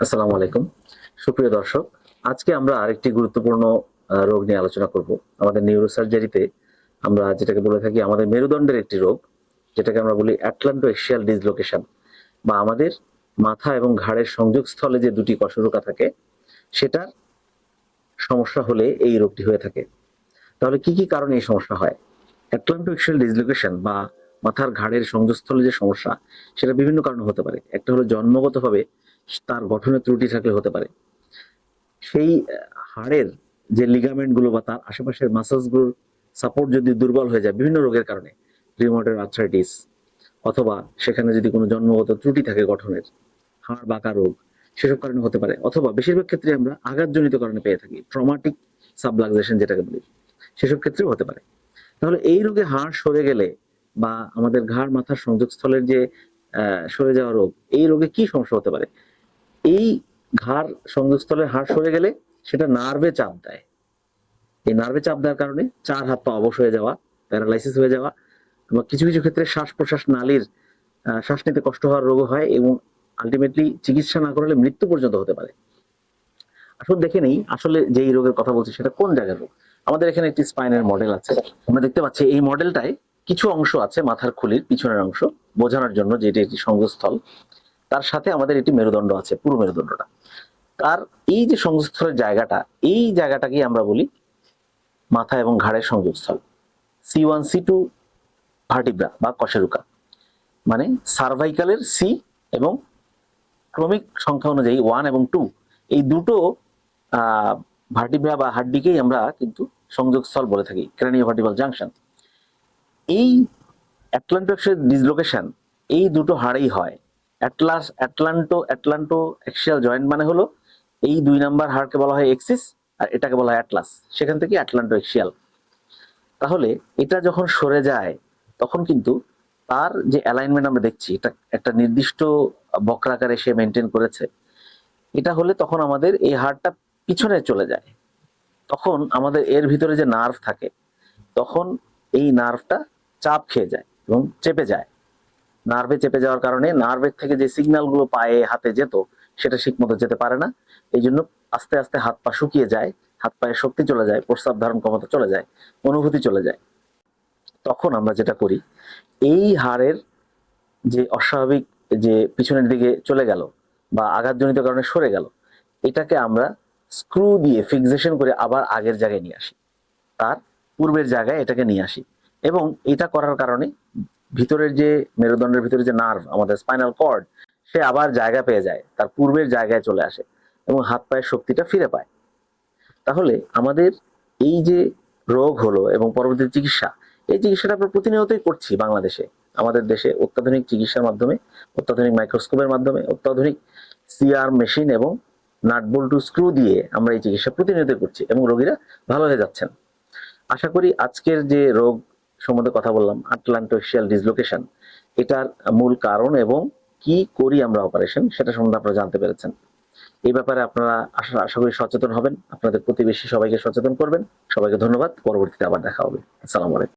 আসসালামু আলাইকুম। সুপ্রিয় দর্শক, আজকে আমরা আরেকটি গুরুত্বপূর্ণ রোগ নিয়ে আলোচনা করব। আমাদের নিউরোসার্জারিতে আমরা যেটাকে বলে থাকি আমাদের মেরুদণ্ডের একটি রোগ, যেটাকে আমরা বলি অ্যাটলান্টো এক্সিয়াল ডিসলোকেশন, বা আমাদের মাথা এবং ঘাড়ের সংযোগস্থলে যে দুটি কশরুকা থাকে সেটার সমস্যা হলে এই রোগটি হয়ে থাকে। তাহলে কি কি কারণে এই সমস্যা হয়? অ্যাটলান্টো এক্সিয়াল ডিসলোকেশন বা মাথার ঘাড়ের সংযোগস্থলে যে সমস্যা, সেটা বিভিন্ন কারণে হতে পারে। একটা হলো জন্মগতভাবে তার গঠনের ত্রুটি থাকলে হতে পারে। সেই হাড়ের যে লিগামেন্ট গুলো বা তার আশেপাশের মাসলস গুলোর সাপোর্ট যদি দুর্বল হয়ে যায় বিভিন্ন রোগের কারণে, রিউমাটয়েড আর্থ্রাইটিস, অথবা সেখানে যদি কোনো জন্মগত ত্রুটি থাকে গঠনের, হাড় বাঁকা রোগ, সেসব কারণে হতে পারে। অথবা বেশিরভাগ ক্ষেত্রে আমরা আঘাতজনিত কারণে পেয়ে থাকি, ট্রমাটিক সাবলাক্সেশন যেটাকে বলি, সেসব ক্ষেত্রেও হতে পারে। তাহলে এই রোগে হাড় সরে গেলে বা আমাদের ঘাড় মাথার সংযোগস্থলের যে সরে যাওয়া রোগ, এই রোগে কি সমস্যা হতে পারে? এই ঘাড় সংযোগস্থলের হাড় সরে গেলে সেটা নার্ভে চাপ দেয়। এই নার্ভে চাপ দেওয়ার কারণে চার হাত পা অবশ হয়ে যাওয়া, প্যারালাইসিস হয়ে যাওয়া, বা কিছু কিছু ক্ষেত্রে শ্বাস প্রশ্বাস নালীর শ্বাস নিতে কষ্ট হওয়ার রোগ হয়, এবং আলটিমেটলি চিকিৎসা না করলে মৃত্যু পর্যন্ত হতে পারে। আসলে দেখে নেই আসলে যে এই রোগের কথা বলছি সেটা কোন জায়গার রোগ। আমাদের এখানে একটি স্পাইনের মডেল আছে, আমরা দেখতে পাচ্ছি এই মডেলটায় কিছু অংশ আছে মাথার খুলির পিছনের অংশ, বোঝানোর জন্য যে এটি একটি সংযোগস্থল। তার সাথে আমাদের একটি মেরুদণ্ড আছে, পুরো মেরুদণ্ডটা। আর এই যে সংযোগস্থলের জায়গাটা, এই জায়গাটাকেই আমরা বলি মাথা এবং ঘাড়ের সংযোগস্থল, C1 C2 ভার্টিব্রা বা কশেরুকা। মানে সার্ভাইকালের সি এবং ক্রমিক সংখ্যা অনুযায়ী 1 এবং 2, এই দুটো ভার্টিব্রা বা হাড্ডিকেই আমরা কিন্তু সংযোগস্থল বলে থাকি, ক্র্যানিও ভার্টিব্রাল জাংশন। এই অ্যাটলান্টো ডিসলোকেশন এই দুটো হাড়েই হয়। অ্যাটলান্টো এক্সিয়াল জয়েন্ট মানে হলো এই 2 নাম্বার হাড়কে বলা হয় এক্সিস, আর এটাকে বলা হয় অ্যাটলাস, সেখান থেকে অ্যাটলান্টো এক্সিয়াল। তাহলে এটা যখন সরে যায় তখন কিন্তু তার যে অ্যালাইনমেন্ট আমরা দেখছি, এটা একটা নির্দিষ্ট বক্রাকারে সে মেনটেন করেছে। এটা হলে তখন আমাদের এই হাড়টা পিছনে চলে যায়। তখন আমাদের এর ভিতরে যে নার্ভ থাকে, তখন এই নার্ভটা চাপ খেয়ে যায় এবং চেপে যায়। নার্ভে চেপে যাওয়ার কারণে নার্ভের থেকে যে সিগন্যাল গুলো পায়ে হাতে যেত, সেটা ঠিক মতো যেতে পারে না। এই জন্য আস্তে আস্তে হাত পা শুকিয়ে যায়, হাত পায়ে শক্তি চলে যায়, প্রস্রাব ধারণ ক্ষমতা চলে যায়, অনুভূতি চলে যায়। তখন আমরা যেটা করি, এই হাড়ের যে অস্বাভাবিক যে পিছনের দিকে চলে গেল বা আঘাতজনিত কারণে সরে গেল, এটাকে আমরা স্ক্রু দিয়ে ফিক্সেশন করে আবার আগের জায়গায় নিয়ে আসি, তার পূর্বের জায়গায় এটাকে নিয়ে আসি। এবং এটা করার কারণে ভিতরের যে মেরুদণ্ডের ভিতরে যে নার্ভ, আমাদের স্পাইনাল কর্ড, সে আবার জায়গা পেয়ে যায়, তার পূর্বের জায়গায় চলে আসে এবং হাত পায়ের শক্তিটা ফিরে পায়। তাহলে আমাদের এই যে রোগ হলো এবং পরবর্তী চিকিৎসা, এই চিকিৎসাটা আমরা প্রতিনিয়তই করছি বাংলাদেশে। আমাদের দেশে অত্যাধুনিক চিকিৎসার মাধ্যমে, অত্যাধুনিক মাইক্রোস্কোপের মাধ্যমে, অত্যাধুনিক সিআর মেশিন এবং নাট বল্টু স্ক্রু দিয়ে আমরা এই চিকিৎসা প্রতিনিয়ত করছি এবং রোগীরা ভালো হয়ে যাচ্ছেন। আশা করি আজকের যে রোগ সম্বন্ধে কথা বললাম, আটলান্টো এক্সিয়াল ডিসলোকেশন, এটার মূল কারণ এবং কি করি আমরা অপারেশন, সেটা সম্বন্ধে আপনারা জানতে পেরেছেন। এই ব্যাপারে আপনারা আশা করি সচেতন হবেন, আপনাদের প্রতিবেশী সবাইকে সচেতন করবেন। সবাইকে ধন্যবাদ, পরবর্তীতে আবার দেখা হবে। আসসালামু আলাইকুম।